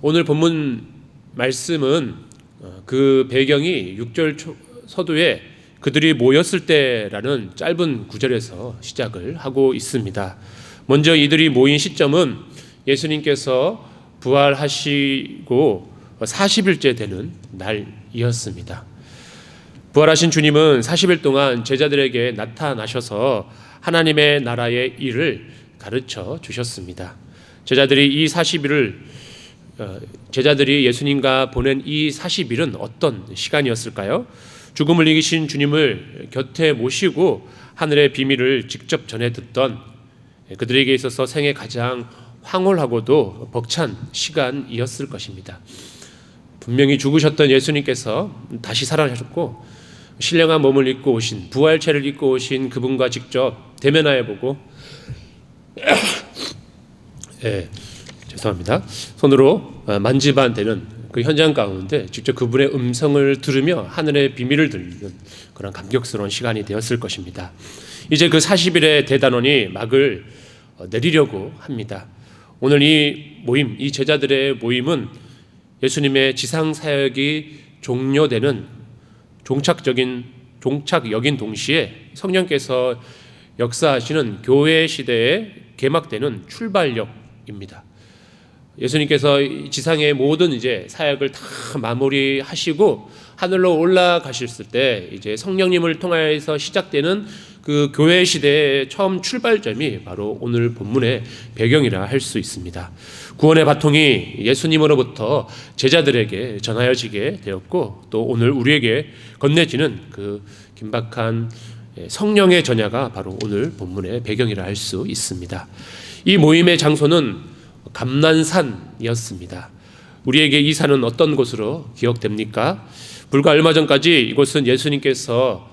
오늘 본문 말씀은 그 배경이 6절 서두에 그들이 모였을 때라는 짧은 구절에서 시작을 하고 있습니다. 먼저 이들이 모인 시점은 예수님께서 부활하시고 40일째 되는 날이었습니다. 부활하신 주님은 40일 동안 제자들에게 나타나셔서 하나님의 나라의 일을 가르쳐 주셨습니다. 제자들이 예수님과 보낸 이 40일은 어떤 시간이었을까요? 죽음을 이기신 주님을 곁에 모시고 하늘의 비밀을 직접 전해 듣던 그들에게 있어서 생애 가장 황홀하고도 벅찬 시간이었을 것입니다. 분명히 죽으셨던 예수님께서 다시 살아나셨고 신령한 몸을 입고 오신, 부활체를 입고 오신 그분과 직접 대면하여 보고 손으로 만지반 되는 그 현장 가운데 직접 그분의 음성을 들으며 하늘의 비밀을 듣는 그런 감격스러운 시간이 되었을 것입니다. 이제 그 40일의 대단원이 막을 내리려고 합니다. 오늘 이 제자들의 모임은 예수님의 지상 사역이 종료되는 종착역인 동시에 성령께서 역사하시는 교회 시대에 개막되는 출발역입니다. 예수님께서 지상의 모든 이제 사역을 다 마무리하시고 하늘로 올라가셨을 때 이제 성령님을 통하여서 시작되는 그 교회 시대의 처음 출발점이 바로 오늘 본문의 배경이라 할 수 있습니다. 구원의 바통이 예수님으로부터 제자들에게 전하여지게 되었고 또 오늘 우리에게 건네지는 그 긴박한 성령의 전야가 바로 오늘 본문의 배경이라 할 수 있습니다. 이 모임의 장소는 감난산이었습니다. 우리에게 이 산은 어떤 곳으로 기억됩니까? 불과 얼마 전까지 이곳은 예수님께서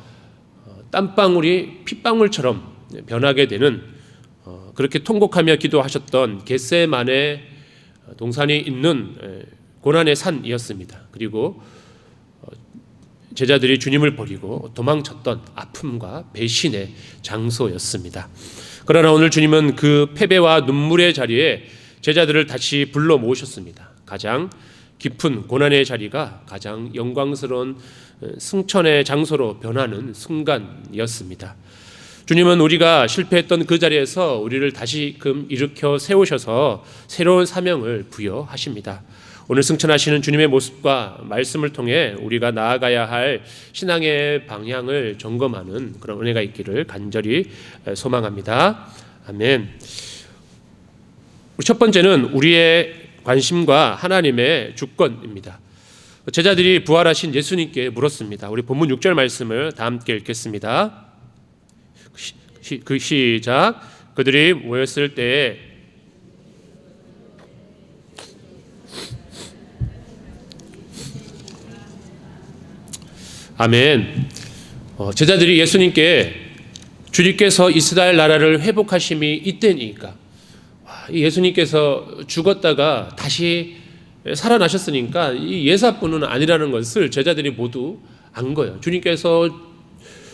땀방울이 핏방울처럼 변하게 되는 그렇게 통곡하며 기도하셨던 겟세마네 동산이 있는 고난의 산이었습니다. 그리고 제자들이 주님을 버리고 도망쳤던 아픔과 배신의 장소였습니다. 그러나 오늘 주님은 그 패배와 눈물의 자리에 제자들을 다시 불러 모으셨습니다. 가장 깊은 고난의 자리가 가장 영광스러운 승천의 장소로 변하는 순간이었습니다. 주님은 우리가 실패했던 그 자리에서 우리를 다시금 일으켜 세우셔서 새로운 사명을 부여하십니다. 오늘 승천하시는 주님의 모습과 말씀을 통해 우리가 나아가야 할 신앙의 방향을 점검하는 그런 은혜가 있기를 간절히 소망합니다. 아멘. 첫 번째는 우리의 관심과 하나님의 주권입니다. 제자들이 부활하신 예수님께 물었습니다. 우리 본문 6절 말씀을 다 함께 읽겠습니다. 시작. 그들이 모였을 때에 아멘. 제자들이 예수님께 주님께서 이스라엘 나라를 회복하심이 이때니까 예수님께서 죽었다가 다시 살아나셨으니까 이 예사뿐은 아니라는 것을 제자들이 모두 안 거예요. 주님께서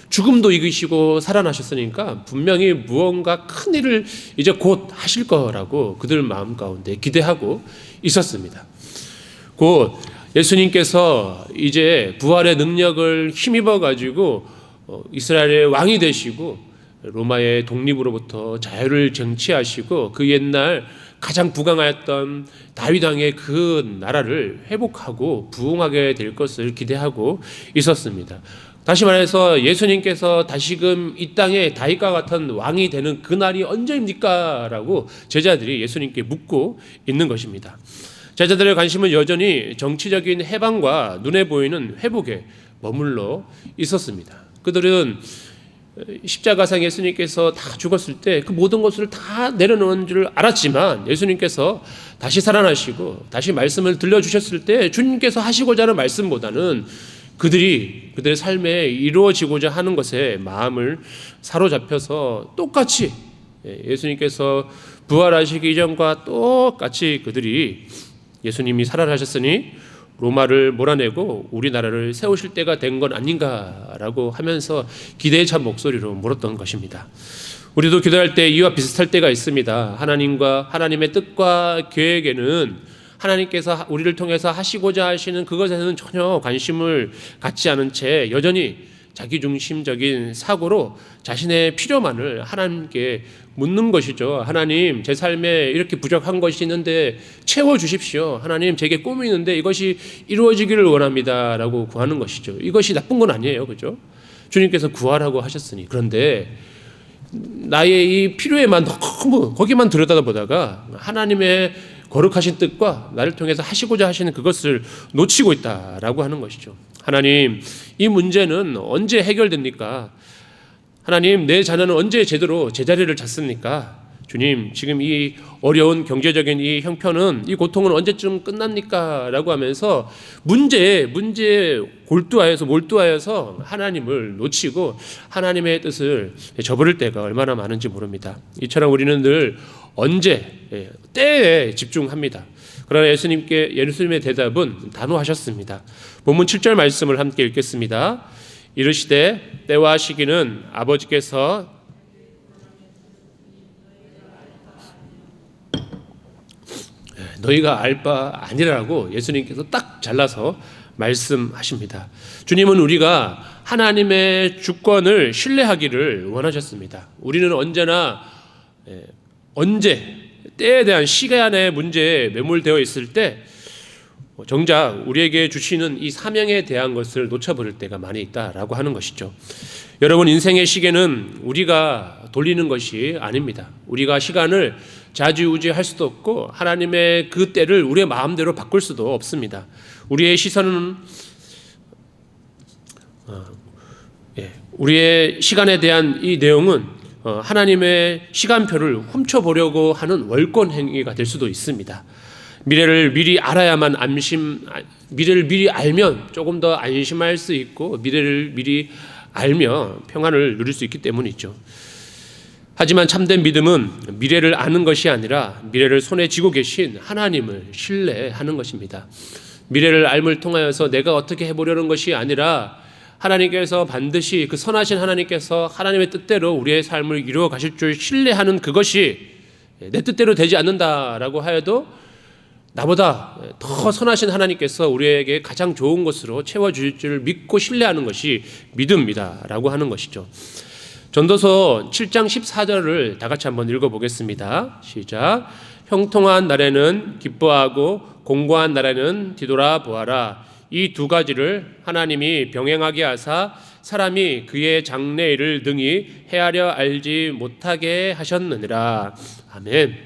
죽음도 이기시고 살아나셨으니까 분명히 무언가 큰 일을 이제 곧 하실 거라고 그들 마음 가운데 기대하고 있었습니다. 곧 예수님께서 이제 부활의 능력을 힘입어 가지고 이스라엘의 왕이 되시고 로마의 독립으로부터 자유를 쟁취하시고 그 옛날 가장 부강하였던 다윗 왕의 그 나라를 회복하고 부흥하게 될 것을 기대하고 있었습니다. 다시 말해서 예수님께서 다시금 이 땅에 다윗과 같은 왕이 되는 그날이 언제입니까? 라고 제자들이 예수님께 묻고 있는 것입니다. 제자들의 관심은 여전히 정치적인 해방과 눈에 보이는 회복에 머물러 있었습니다. 그들은 십자가상 예수님께서 다 죽었을 때 그 모든 것을 다 내려놓은 줄 알았지만 예수님께서 다시 살아나시고 다시 말씀을 들려주셨을 때 주님께서 하시고자 하는 말씀보다는 그들의 삶에 이루어지고자 하는 것에 마음을 사로잡혀서 똑같이 예수님께서 부활하시기 이전과 똑같이 그들이 예수님이 살아나셨으니 로마를 몰아내고 우리나라를 세우실 때가 된 건 아닌가라고 하면서 기대에 찬 목소리로 물었던 것입니다. 우리도 기도할 때 이와 비슷할 때가 있습니다. 하나님의 뜻과 계획에는 하나님께서 우리를 통해서 하시고자 하시는 그것에는 전혀 관심을 갖지 않은 채 여전히 자기중심적인 사고로 자신의 필요만을 하나님께 묻는 것이죠. 하나님, 제 삶에 이렇게 부족한 것이 있는데 채워주십시오. 하나님, 제게 꿈이 있는데 이것이 이루어지기를 원합니다 라고 구하는 것이죠. 이것이 나쁜 건 아니에요, 그죠? 주님께서 구하라고 하셨으니. 그런데 나의 이 필요에만 너무 거기만 들여다보다가 하나님의 거룩하신 뜻과 나를 통해서 하시고자 하시는 그것을 놓치고 있다라고 하는 것이죠. 하나님, 이 문제는 언제 해결됩니까? 하나님, 내 자녀는 언제 제대로 제자리를 잡습니까? 주님, 지금 이 어려운 경제적인 이 형편은, 이 고통은 언제쯤 끝납니까? 라고 하면서 문제에 몰두하여서 하나님을 놓치고 하나님의 뜻을 저버릴 때가 얼마나 많은지 모릅니다. 이처럼 우리는 늘 때에 집중합니다. 그러나 예수님의 대답은 단호하셨습니다. 본문 7절 말씀을 함께 읽겠습니다. 이르시되 때와 시기는 아버지께서 너희가 알 바 아니라고 예수님께서 딱 잘라서 말씀하십니다. 주님은 우리가 하나님의 주권을 신뢰하기를 원하셨습니다. 우리는 언제나 때에 대한 시간의 문제에 매몰되어 있을 때 정작 우리에게 주시는 이 사명에 대한 것을 놓쳐버릴 때가 많이 있다라고 하는 것이죠. 여러분, 인생의 시계는 우리가 돌리는 것이 아닙니다. 우리가 시간을 좌지우지할 수도 없고 하나님의 그 때를 우리의 마음대로 바꿀 수도 없습니다. 우리의 시선은 우리의 시간에 대한 이 내용은 하나님의 시간표를 훔쳐보려고 하는 월권 행위가 될 수도 있습니다. 미래를 미리 알면 조금 더 안심할 수 있고 미래를 미리 알면 평안을 누릴 수 있기 때문이죠. 하지만 참된 믿음은 미래를 아는 것이 아니라 미래를 손에 쥐고 계신 하나님을 신뢰하는 것입니다. 미래를 알을 통하여서 내가 어떻게 해보려는 것이 아니라 하나님께서 반드시 그 선하신 하나님께서 하나님의 뜻대로 우리의 삶을 이루어 가실 줄 신뢰하는 그것이 내 뜻대로 되지 않는다라고 하여도 나보다 더 선하신 하나님께서 우리에게 가장 좋은 것으로 채워주실 줄 믿고 신뢰하는 것이 믿음이다 라고 하는 것이죠. 전도서 7장 14절을 다 같이 한번 읽어보겠습니다. 시작. 형통한 날에는 기뻐하고 공고한 날에는 뒤돌아 보아라. 이 두 가지를 하나님이 병행하게 하사 사람이 그의 장래일을 능히 헤아려 알지 못하게 하셨느니라. 아멘.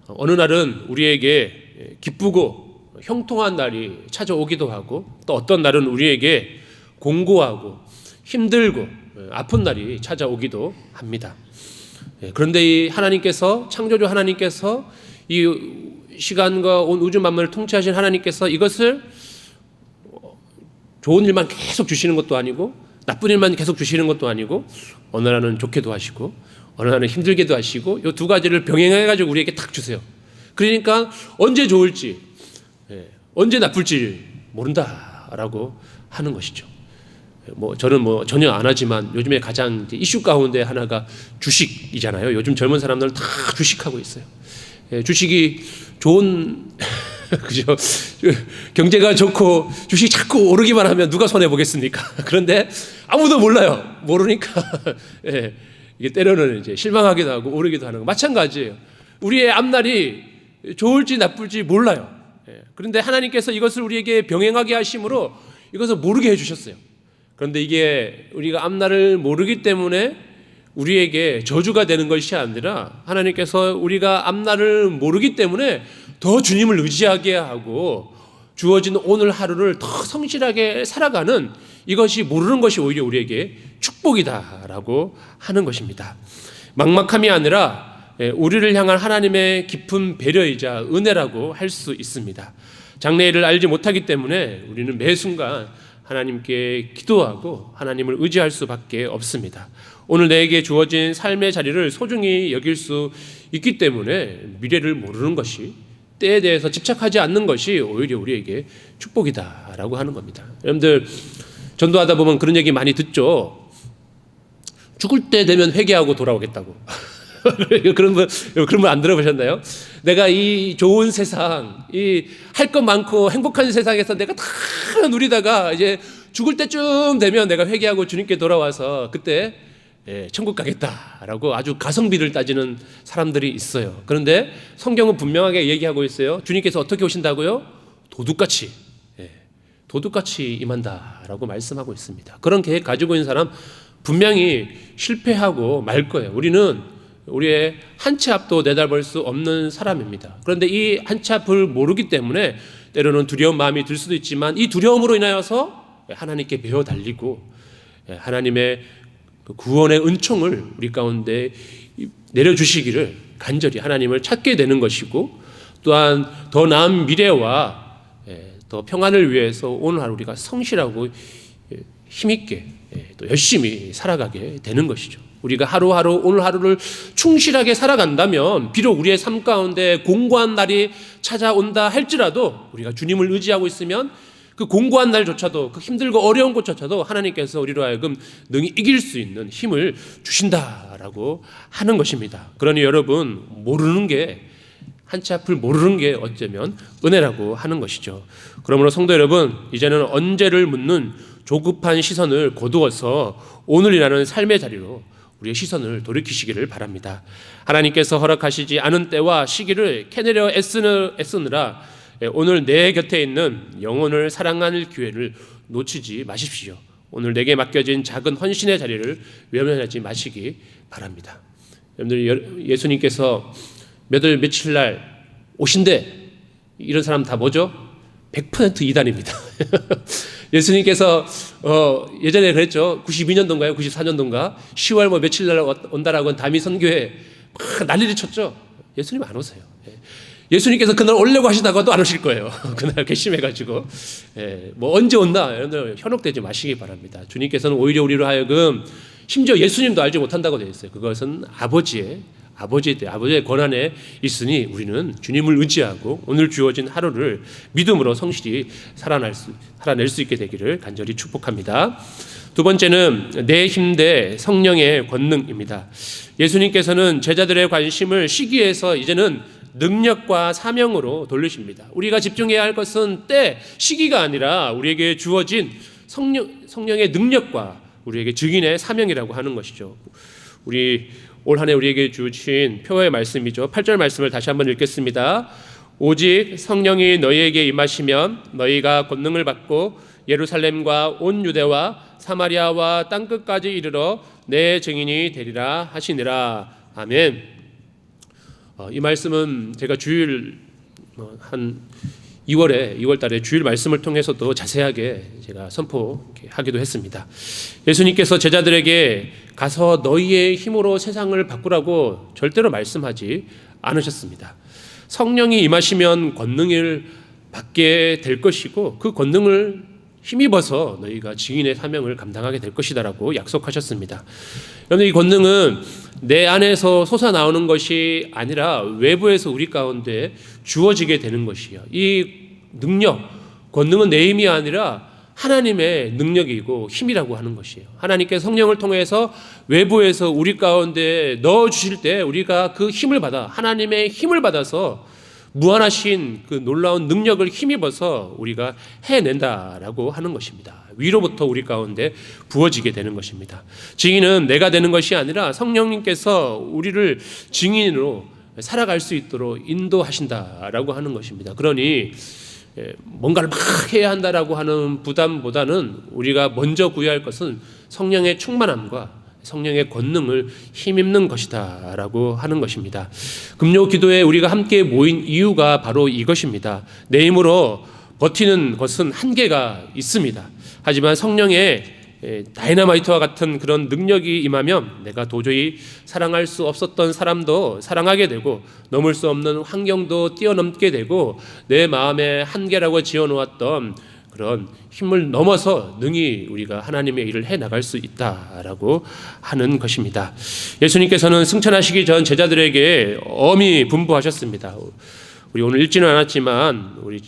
어느 날은 우리에게 기쁘고 형통한 날이 찾아오기도 하고 또 어떤 날은 우리에게 공고하고 힘들고 아픈 날이 찾아오기도 합니다. 그런데 이 하나님께서, 창조주 하나님께서, 이 시간과 온 우주 만물을 통치하신 하나님께서 이것을 좋은 일만 계속 주시는 것도 아니고 나쁜 일만 계속 주시는 것도 아니고 어느 날은 좋게도 하시고 어느 날은 힘들게도 하시고 이 두 가지를 병행해가지고 우리에게 탁 주세요. 그러니까 언제 좋을지 언제 나쁠지 모른다라고 하는 것이죠. 저는 전혀 안 하지만 요즘에 가장 이슈 가운데 하나가 주식이잖아요. 요즘 젊은 사람들은 다 주식하고 있어요. 주식이 좋은 그죠? 경제가 좋고 주식이 자꾸 오르기만 하면 누가 손해 보겠습니까? 그런데 아무도 몰라요. 모르니까 이게 때로는 이제 실망하기도 하고 오르기도 하는 거 마찬가지예요. 우리의 앞날이 좋을지 나쁠지 몰라요. 그런데 하나님께서 이것을 우리에게 병행하게 하심으로 이것을 모르게 해주셨어요. 그런데 이게 우리가 앞날을 모르기 때문에 우리에게 저주가 되는 것이 아니라 하나님께서 우리가 앞날을 모르기 때문에 더 주님을 의지하게 하고 주어진 오늘 하루를 더 성실하게 살아가는 이것이 모르는 것이 오히려 우리에게 축복이다라고 하는 것입니다. 막막함이 아니라 우리를 향한 하나님의 깊은 배려이자 은혜라고 할 수 있습니다. 장래일을 알지 못하기 때문에 우리는 매 순간 하나님께 기도하고 하나님을 의지할 수밖에 없습니다. 오늘 내게 주어진 삶의 자리를 소중히 여길 수 있기 때문에 미래를 모르는 것이, 때에 대해서 집착하지 않는 것이 오히려 우리에게 축복이다라고 하는 겁니다. 여러분들 전도하다 보면 그런 얘기 많이 듣죠. 죽을 때 되면 회개하고 돌아오겠다고. 그런 분 안 들어보셨나요? 내가 이 좋은 세상, 이 할 것 많고 행복한 세상에서 내가 다 누리다가 이제 죽을 때쯤 되면 내가 회개하고 주님께 돌아와서 그때 천국 가겠다라고 아주 가성비를 따지는 사람들이 있어요. 그런데 성경은 분명하게 얘기하고 있어요. 주님께서 어떻게 오신다고요? 도둑같이 임한다라고 말씀하고 있습니다. 그런 계획 가지고 있는 사람 분명히 실패하고 말 거예요. 우리는 우리의 한 치 앞도 내다볼 수 없는 사람입니다. 그런데 이 한 치 앞을 모르기 때문에 때로는 두려운 마음이 들 수도 있지만 이 두려움으로 인하여서 하나님께 매어 달리고 하나님의 구원의 은총을 우리 가운데 내려주시기를 간절히 하나님을 찾게 되는 것이고, 또한 더 나은 미래와 더 평안을 위해서 오늘 하루 우리가 성실하고 힘있게 또 열심히 살아가게 되는 것이죠. 우리가 하루하루 오늘 하루를 충실하게 살아간다면 비록 우리의 삶 가운데 공고한 날이 찾아온다 할지라도 우리가 주님을 의지하고 있으면 그 공고한 날조차도, 그 힘들고 어려운 것조차도 하나님께서 우리로 하여금 능히 이길 수 있는 힘을 주신다라고 하는 것입니다. 그러니 여러분, 모르는 게, 한 치 앞을 모르는 게 어쩌면 은혜라고 하는 것이죠. 그러므로 성도 여러분, 이제는 언제를 묻는 조급한 시선을 거두어서 오늘이라는 삶의 자리로 우리의 시선을 돌이키시기를 바랍니다. 하나님께서 허락하시지 않은 때와 시기를 캐내려 애쓰느라 오늘 내 곁에 있는 영혼을 사랑하는 기회를 놓치지 마십시오. 오늘 내게 맡겨진 작은 헌신의 자리를 외면하지 마시기 바랍니다. 여러분들, 예수님께서 몇 월 며칠 날 오신대, 이런 사람 다 뭐죠? 100% 이단입니다. 예수님께서 예전에 그랬죠. 92년도인가요? 94년도인가? 10월 뭐 며칠 날 온다라고 담임 선교회 막 난리를 쳤죠. 예수님 안 오세요. 예수님께서 그날 오려고 하시다가도 안 오실 거예요. 그날 결심해가지고 뭐 언제 온다, 여러분들 현혹되지 마시기 바랍니다. 주님께서는 오히려 우리로 하여금, 심지어 예수님도 알지 못한다고 되어 있어요. 그것은 아버지의 권한에 있으니 우리는 주님을 의지하고 오늘 주어진 하루를 믿음으로 성실히 살아낼 수 있게 되기를 간절히 축복합니다. 두 번째는 내 힘 대 성령의 권능입니다. 예수님께서는 제자들의 관심을 시기에서 이제는 능력과 사명으로 돌리십니다. 우리가 집중해야 할 것은 때, 시기가 아니라 우리에게 주어진 성령의 능력과 우리에게 증인의 사명이라고 하는 것이죠. 우리 올 한 해 우리에게 주신 표의 말씀이죠. 8절 말씀을 다시 한번 읽겠습니다. 오직 성령이 너희에게 임하시면 너희가 권능을 받고 예루살렘과 온 유대와 사마리아와 땅끝까지 이르러 내 증인이 되리라 하시니라. 아멘. 이 말씀은 제가 주일 한 2월 달에 주일 말씀을 통해서도 자세하게 제가 선포하기도 했습니다. 예수님께서 제자들에게 가서 너희의 힘으로 세상을 바꾸라고 절대로 말씀하지 않으셨습니다. 성령이 임하시면 권능을 받게 될 것이고 그 권능을 힘입어서 너희가 증인의 사명을 감당하게 될 것이다라고 약속하셨습니다. 여러분, 이 권능은 내 안에서 솟아나오는 것이 아니라 외부에서 우리 가운데 주어지게 되는 것이에요. 이 능력, 권능은 내 힘이 아니라 하나님의 능력이고 힘이라고 하는 것이에요. 하나님께서 성령을 통해서 외부에서 우리 가운데 넣어주실 때 우리가 그 힘을 받아, 하나님의 힘을 받아서 무한하신 그 놀라운 능력을 힘입어서 우리가 해낸다라고 하는 것입니다. 위로부터 우리 가운데 부어지게 되는 것입니다. 증인은 내가 되는 것이 아니라 성령님께서 우리를 증인으로 살아갈 수 있도록 인도하신다라고 하는 것입니다. 그러니 뭔가를 막 해야 한다라고 하는 부담보다는 우리가 먼저 구해야 할 것은 성령의 충만함과 성령의 권능을 힘입는 것이다 라고 하는 것입니다. 금요 기도에 우리가 함께 모인 이유가 바로 이것입니다. 내 힘으로 버티는 것은 한계가 있습니다. 하지만 성령의 다이너마이트와 같은 그런 능력이 임하면 내가 도저히 사랑할 수 없었던 사람도 사랑하게 되고 넘을 수 없는 환경도 뛰어넘게 되고 내 마음의 한계라고 지어놓았던 그런 힘을 넘어서 능히 우리가 하나님의 일을 해나갈 수 있다라고 하는 것입니다. 예수님께서는 승천하시기 전 제자들에게 엄히 분부하셨습니다. 우리 오늘 읽지는 않았지만 우리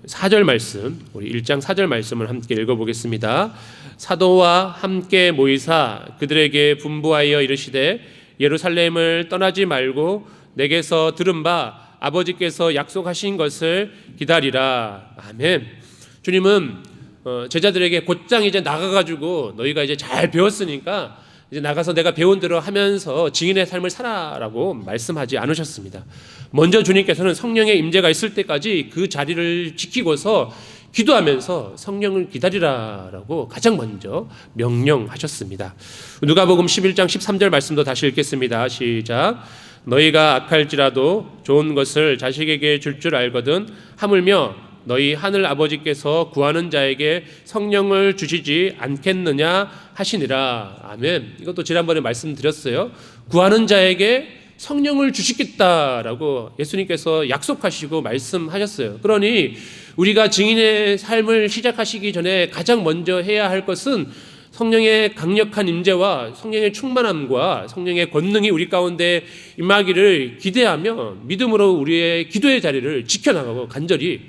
4절 말씀, 우리 1장 4절 말씀을 함께 읽어보겠습니다. 사도와 함께 모이사 그들에게 분부하여 이르시되 예루살렘을 떠나지 말고 내게서 들은 바 아버지께서 약속하신 것을 기다리라. 아멘. 주님은 제자들에게 곧장 이제 나가가지고 너희가 이제 잘 배웠으니까 이제 나가서 내가 배운 대로 하면서 증인의 삶을 살아라고 말씀하지 않으셨습니다. 먼저 주님께서는 성령의 임재가 있을 때까지 그 자리를 지키고서 기도하면서 성령을 기다리라라고 가장 먼저 명령하셨습니다. 누가복음 11장 13절 말씀도 다시 읽겠습니다. 시작. 너희가 악할지라도 좋은 것을 자식에게 줄 줄 알거든 하물며 너희 하늘 아버지께서 구하는 자에게 성령을 주시지 않겠느냐 하시니라. 아멘. 이것도 지난번에 말씀드렸어요. 구하는 자에게 성령을 주시겠다라고 예수님께서 약속하시고 말씀하셨어요. 그러니 우리가 증인의 삶을 시작하시기 전에 가장 먼저 해야 할 것은 성령의 강력한 임재와 성령의 충만함과 성령의 권능이 우리 가운데 임하기를 기대하며 믿음으로 우리의 기도의 자리를 지켜나가고 간절히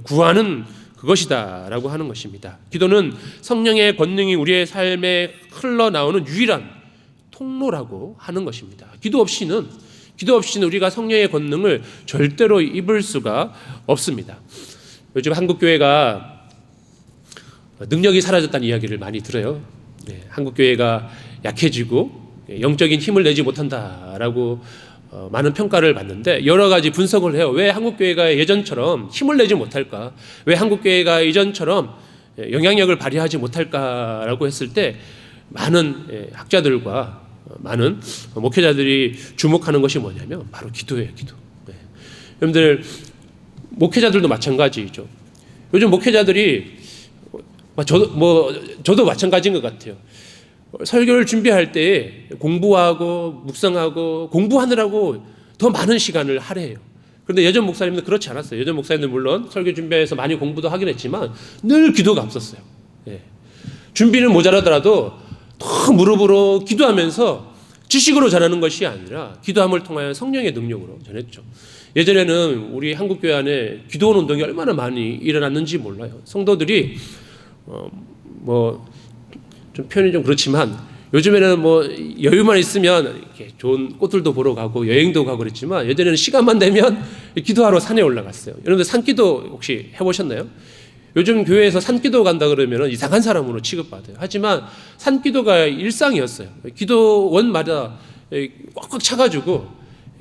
구하는 그것이다라고 하는 것입니다. 기도는 성령의 권능이 우리의 삶에 흘러나오는 유일한 통로라고 하는 것입니다. 기도 없이는 우리가 성령의 권능을 절대로 입을 수가 없습니다. 요즘 한국 교회가 능력이 사라졌다는 이야기를 많이 들어요. 한국 교회가 약해지고 영적인 힘을 내지 못한다라고 많은 평가를 받는데 여러 가지 분석을 해요. 왜 한국 교회가 예전처럼 힘을 내지 못할까? 왜 한국 교회가 예전처럼 영향력을 발휘하지 못할까라고 했을 때 많은 학자들과 많은 목회자들이 주목하는 것이 뭐냐면 바로 기도예요. 기도. 여러분들 목회자들도 마찬가지죠. 요즘 목회자들이 저도 마찬가지인 것 같아요. 설교를 준비할 때 공부하고 묵상하고 공부하느라고 더 많은 시간을 할애해요. 그런데 예전 목사님들 그렇지 않았어요. 예전 목사님들 물론 설교 준비해서 많이 공부도 하긴 했지만 늘 기도가 앞섰어요. 준비는 모자라더라도 더 무릎으로 기도하면서 지식으로 전하는 것이 아니라 기도함을 통하여 성령의 능력으로 전했죠. 예전에는 우리 한국교회 안에 기도원 운동이 얼마나 많이 일어났는지 몰라요. 성도들이 좀 표현이 좀 그렇지만 요즘에는 여유만 있으면 이렇게 좋은 꽃들도 보러 가고 여행도 가고 그랬지만 예전에는 시간만 되면 기도하러 산에 올라갔어요. 여러분들 산기도 혹시 해보셨나요? 요즘 교회에서 산기도 간다 그러면 이상한 사람으로 취급받아요. 하지만 산기도가 일상이었어요. 기도원마다 꽉꽉 차가지고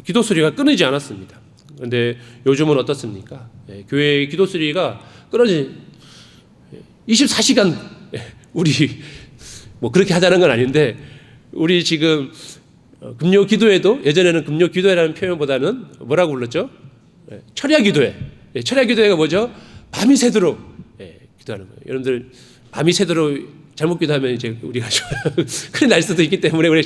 기도 소리가 끊이지 않았습니다. 그런데 요즘은 어떻습니까? 교회의 기도 소리가 끊어지 24시간 우리 그렇게 하자는 건 아닌데 우리 지금 금요 기도회도 예전에는 금요 기도회라는 표현보다는 뭐라고 불렀죠? 철야 기도회. 철야 기도회가 뭐죠? 밤이 새도록 기도하는 거예요. 여러분들 밤이 새도록 잘못 기도하면 이제 우리가 큰일 날 수도 있기 때문에 우리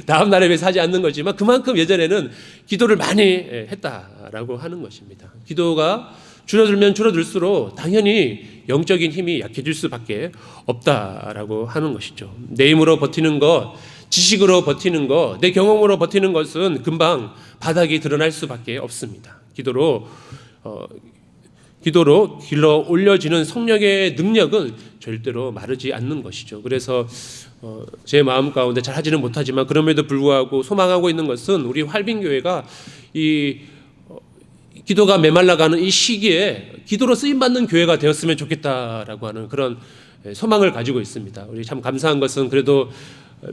다음 날에 비해서 하지 않는 거지만 그만큼 예전에는 기도를 많이 했다라고 하는 것입니다. 기도가 줄어들면 줄어들수록 당연히 영적인 힘이 약해질 수밖에 없다라고 하는 것이죠. 내 힘으로 버티는 것, 지식으로 버티는 것, 내 경험으로 버티는 것은 금방 바닥이 드러날 수밖에 없습니다. 기도로 길러 올려지는 성령의 능력은 절대로 마르지 않는 것이죠. 그래서 제 마음 가운데 잘 하지는 못하지만 그럼에도 불구하고 소망하고 있는 것은 우리 활빈교회가 이 기도가 메말라가는 이 시기에 기도로 쓰임받는 교회가 되었으면 좋겠다라고 하는 그런 소망을 가지고 있습니다. 우리 참 감사한 것은 그래도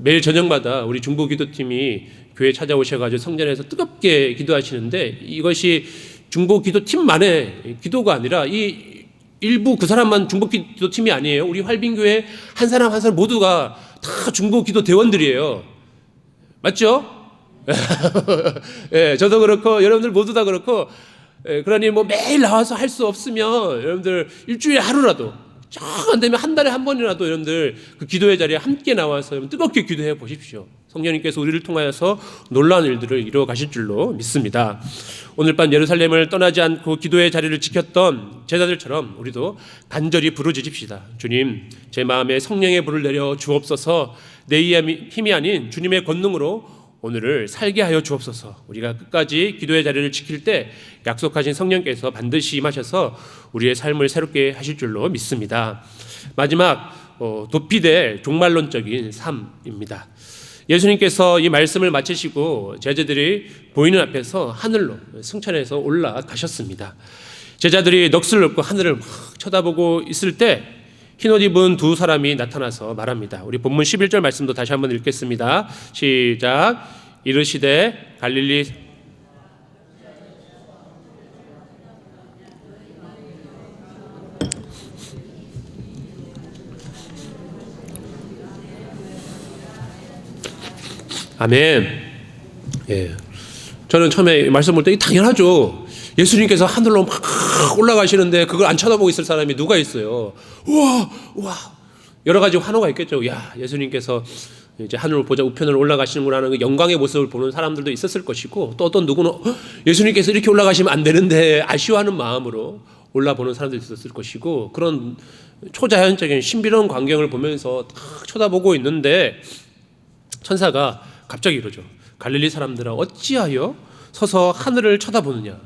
매일 저녁마다 우리 중보기도팀이 교회 찾아오셔가지고 성전에서 뜨겁게 기도하시는데 이것이 중보기도팀만의 기도가 아니라 이 일부 그 사람만 중보기도팀이 아니에요. 우리 활빈교회 한 사람 한 사람 모두가 다 중보기도 대원들이에요. 맞죠? 저도 그렇고 여러분들 모두 다 그렇고 그러니 매일 나와서 할 수 없으면 여러분들 일주일에 하루라도 정 안 되면 한 달에 한 번이라도 여러분들 그 기도의 자리에 함께 나와서 뜨겁게 기도해 보십시오. 성령님께서 우리를 통하여서 놀라운 일들을 이루어 가실 줄로 믿습니다. 오늘 밤 예루살렘을 떠나지 않고 기도의 자리를 지켰던 제자들처럼 우리도 간절히 부르짖읍시다. 주님, 제 마음에 성령의 불을 내려 주옵소서. 내 힘이 아닌 주님의 권능으로 오늘을 살게 하여 주옵소서. 우리가 끝까지 기도의 자리를 지킬 때 약속하신 성령께서 반드시 임하셔서 우리의 삶을 새롭게 하실 줄로 믿습니다. 마지막 도피될 종말론적인 삶입니다. 예수님께서 이 말씀을 마치시고 제자들이 보이는 앞에서 하늘로 승천해서 올라가셨습니다. 제자들이 넋을 놓고 하늘을 막 쳐다보고 있을 때 흰옷 입은 두 사람이 나타나서 말합니다. 우리 본문 11절 말씀도 다시 한번 읽겠습니다. 시작. 이르시되 갈릴리 아멘. 예. 저는 처음에 말씀 볼 때 당연하죠. 예수님께서 하늘로 막 올라가시는데 그걸 안 쳐다보고 있을 사람이 누가 있어요? 우와. 여러 가지 환호가 있겠죠. 야, 예수님께서 이제 하늘을 보자 우편으로 올라가시는구나 하는 그 영광의 모습을 보는 사람들도 있었을 것이고, 또 어떤 누구는 예수님께서 이렇게 올라가시면 안 되는데 아쉬워하는 마음으로 올라보는 사람들도 있었을 것이고, 그런 초자연적인 신비로운 광경을 보면서 딱 쳐다보고 있는데 천사가 갑자기 이러죠. 갈릴리 사람들아 어찌하여 서서 하늘을 쳐다보느냐.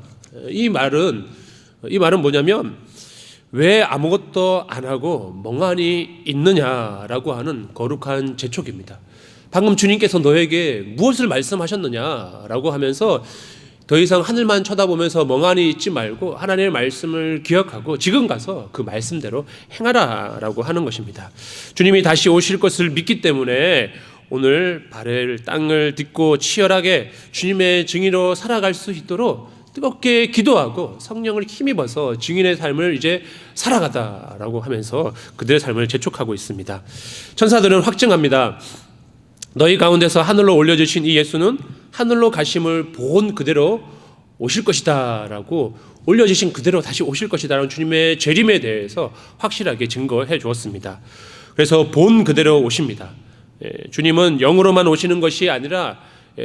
이 말은 뭐냐면 왜 아무것도 안 하고 멍하니 있느냐라고 하는 거룩한 재촉입니다. 방금 주님께서 너에게 무엇을 말씀하셨느냐라고 하면서 더 이상 하늘만 쳐다보면서 멍하니 있지 말고 하나님의 말씀을 기억하고 지금 가서 그 말씀대로 행하라라고 하는 것입니다. 주님이 다시 오실 것을 믿기 때문에 오늘 발을 땅을 딛고 치열하게 주님의 증인으로 살아갈 수 있도록 뜨겁게 기도하고 성령을 힘입어서 증인의 삶을 이제 살아가다라고 하면서 그들의 삶을 재촉하고 있습니다. 천사들은 확증합니다. 너희 가운데서 하늘로 올려주신 이 예수는 하늘로 가심을 본 그대로 오실 것이다 라고, 올려주신 그대로 다시 오실 것이다 라는 주님의 재림에 대해서 확실하게 증거해 주었습니다. 그래서 본 그대로 오십니다. 주님은 영으로만 오시는 것이 아니라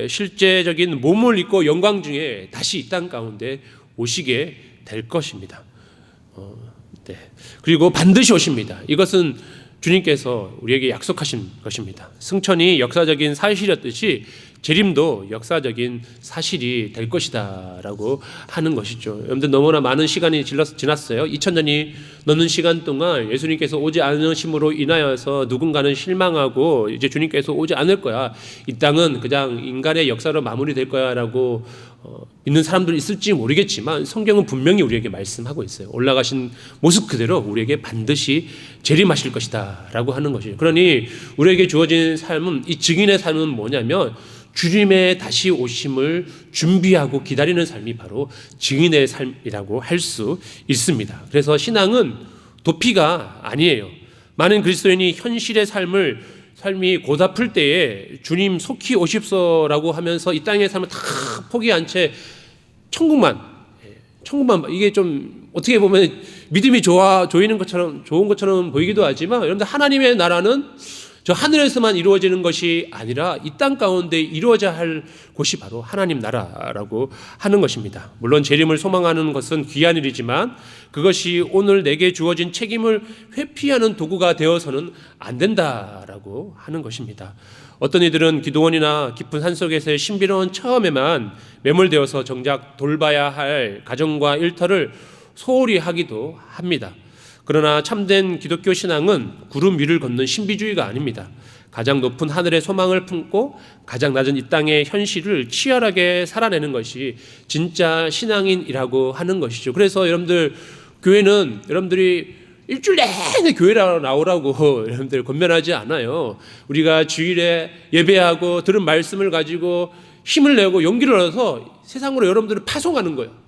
실제적인 몸을 입고 영광 중에 다시 이 땅 가운데 오시게 될 것입니다. 그리고 반드시 오십니다. 이것은 주님께서 우리에게 약속하신 것입니다. 승천이 역사적인 사실이었듯이 재림도 역사적인 사실이 될 것이다 라고 하는 것이죠. 여러분들 너무나 많은 시간이 지났어요. 2000년이 넘는 시간 동안 예수님께서 오지 않으심으로 인하여서 누군가는 실망하고 이제 주님께서 오지 않을 거야, 이 땅은 그냥 인간의 역사로 마무리될 거야 라고 믿는 사람들이 있을지 모르겠지만 성경은 분명히 우리에게 말씀하고 있어요. 올라가신 모습 그대로 우리에게 반드시 재림하실 것이다 라고 하는 것이죠. 그러니 우리에게 주어진 삶은, 이 증인의 삶은 뭐냐면 주님의 다시 오심을 준비하고 기다리는 삶이 바로 증인의 삶이라고 할 수 있습니다. 그래서 신앙은 도피가 아니에요. 많은 그리스도인이 현실의 삶이 고달플 때에 주님 속히 오십소라고 하면서 이 땅의 삶을 다 포기한 채 천국만 이게 좀 어떻게 보면 믿음이 좋은 것처럼 보이기도 하지만, 여러분들 하나님의 나라는 저 하늘에서만 이루어지는 것이 아니라 이 땅 가운데 이루어져야 할 곳이 바로 하나님 나라라고 하는 것입니다. 물론 재림을 소망하는 것은 귀한 일이지만 그것이 오늘 내게 주어진 책임을 회피하는 도구가 되어서는 안 된다라고 하는 것입니다. 어떤 이들은 기도원이나 깊은 산속에서의 신비로운 처음에만 매몰되어서 정작 돌봐야 할 가정과 일터를 소홀히 하기도 합니다. 그러나 참된 기독교 신앙은 구름 위를 걷는 신비주의가 아닙니다. 가장 높은 하늘의 소망을 품고 가장 낮은 이 땅의 현실을 치열하게 살아내는 것이 진짜 신앙인이라고 하는 것이죠. 그래서 교회는 여러분들이 일주일 내내 교회로 나오라고 여러분들 권면하지 않아요. 우리가 주일에 예배하고 들은 말씀을 가지고 힘을 내고 용기를 얻어서 세상으로 여러분들을 파송하는 거예요.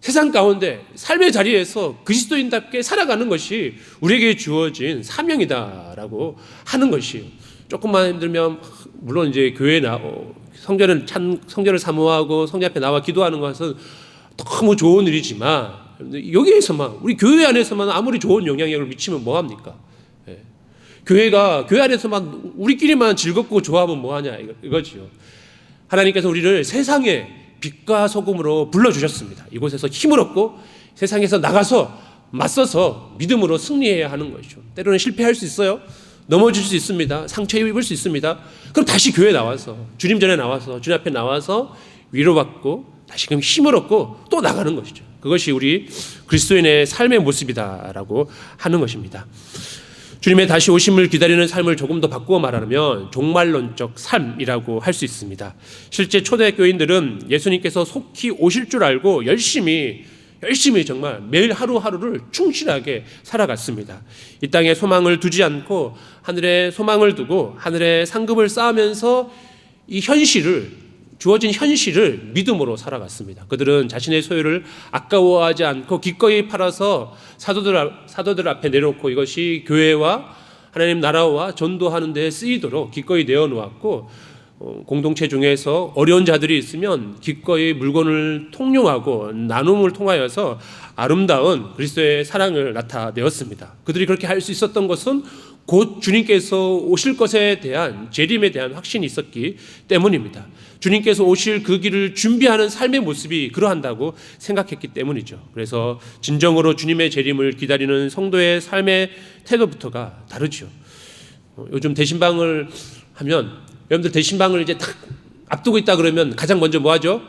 세상 가운데 삶의 자리에서 그리스도인답게 살아가는 것이 우리에게 주어진 사명이다라고 하는 것이에요. 조금만 힘들면 물론 이제 교회에 성전을 사모하고 성전 앞에 나와 기도하는 것은 너무 좋은 일이지만 여기에서만, 우리 교회 안에서만 아무리 좋은 영향력을 미치면 뭐 합니까? 교회 안에서만 우리끼리만 즐겁고 좋아하면 뭐 하냐 이거지요. 하나님께서 우리를 세상에 빛과 소금으로 불러주셨습니다. 이곳에서 힘을 얻고 세상에서 나가서 맞서서 믿음으로 승리해야 하는 것이죠. 때로는 실패할 수 있어요. 넘어질 수 있습니다. 상처 입을 수 있습니다. 그럼 다시 교회에 나와서, 주님 전에 나와서, 주님 앞에 나와서 위로받고 다시금 힘을 얻고 또 나가는 것이죠. 그것이 우리 그리스도인의 삶의 모습이다라고 하는 것입니다. 주님의 다시 오심을 기다리는 삶을 조금 더 바꾸어 말하면 종말론적 삶이라고 할 수 있습니다. 실제 초대교인들은 예수님께서 속히 오실 줄 알고 열심히 정말 매일 하루하루를 충실하게 살아갔습니다. 이 땅에 소망을 두지 않고 하늘에 소망을 두고 하늘에 상급을 쌓으면서 이 주어진 현실을 믿음으로 살아갔습니다. 그들은 자신의 소유를 아까워하지 않고 기꺼이 팔아서 사도들 앞에 내놓고 이것이 교회와 하나님 나라와 전도하는 데 쓰이도록 기꺼이 내어놓았고, 공동체 중에서 어려운 자들이 있으면 기꺼이 물건을 통용하고 나눔을 통하여서 아름다운 그리스도의 사랑을 나타내었습니다. 그들이 그렇게 할 수 있었던 것은 곧 주님께서 오실 것에 대한 재림에 대한 확신이 있었기 때문입니다. 주님께서 오실 그 길을 준비하는 삶의 모습이 그러한다고 생각했기 때문이죠. 그래서 진정으로 주님의 재림을 기다리는 성도의 삶의 태도부터가 다르죠. 요즘 대신방을 하면 여러분들 대신방을 이제 딱 앞두고 있다 그러면 가장 먼저 뭐 하죠?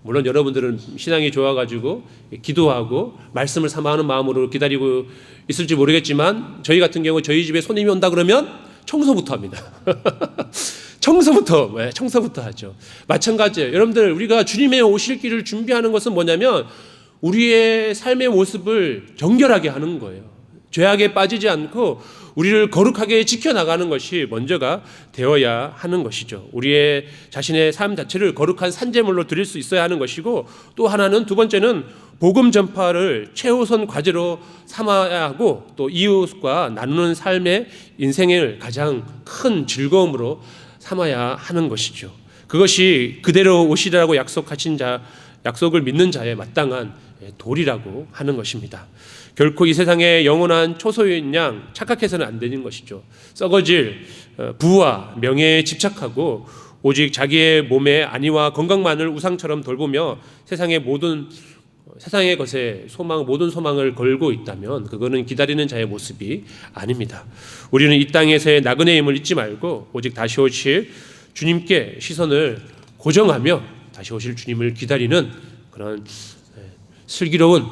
물론 여러분들은 신앙이 좋아가지고 기도하고 말씀을 삼아하는 마음으로 기다리고 있을지 모르겠지만, 저희 같은 경우 저희 집에 손님이 온다 그러면 청소부터 합니다. 청소부터 하죠. 마찬가지예요. 여러분들, 우리가 주님의 오실 길을 준비하는 것은 뭐냐면 우리의 삶의 모습을 정결하게 하는 거예요. 죄악에 빠지지 않고 우리를 거룩하게 지켜나가는 것이 먼저가 되어야 하는 것이죠. 우리의 자신의 삶 자체를 거룩한 산제물로 드릴 수 있어야 하는 것이고, 또 하나는, 두 번째는 복음 전파를 최우선 과제로 삼아야 하고, 또 이웃과 나누는 삶의 인생을 가장 큰 즐거움으로 삼아야 하는 것이죠. 그것이 그대로 오시리라고 약속을 믿는 자의 마땅한 도리라고 하는 것입니다. 결코 이 세상의 영원한 초소인 양 착각해서는 안 되는 것이죠. 썩어질 부와 명예에 집착하고 오직 자기의 몸의 안위와 건강만을 우상처럼 돌보며 세상의 것에 모든 소망을 걸고 있다면 그거는 기다리는 자의 모습이 아닙니다. 우리는 이 땅에서의 나그네임을 잊지 말고 오직 다시 오실 주님께 시선을 고정하며 다시 오실 주님을 기다리는 그런 슬기로운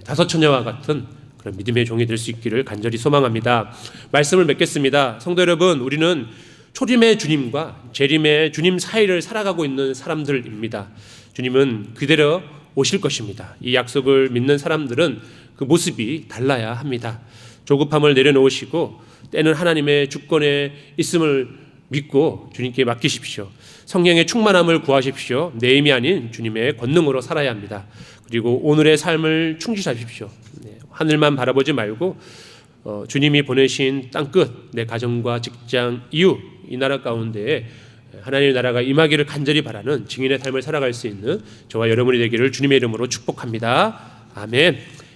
다섯 처녀와 같은 그런 믿음의 종이 될 수 있기를 간절히 소망합니다. 말씀을 맺겠습니다. 성도 여러분, 우리는 초림의 주님과 재림의 주님 사이를 살아가고 있는 사람들입니다. 주님은 그대로 오실 것입니다. 이 약속을 믿는 사람들은 그 모습이 달라야 합니다. 조급함을 내려놓으시고 때는 하나님의 주권에 있음을 믿고 주님께 맡기십시오. 성령의 충만함을 구하십시오. 내 힘이 아닌 주님의 권능으로 살아야 합니다. 그리고 오늘의 삶을 충실하십시오. 하늘만 바라보지 말고 주님이 보내신 땅끝, 내 가정과 직장, 이웃, 이 나라 가운데에 하나님의 나라가 임하기를 간절히 바라는 증인의 삶을 살아갈 수 있는 저와 여러분이 되기를 주님의 이름으로 축복합니다. 아멘.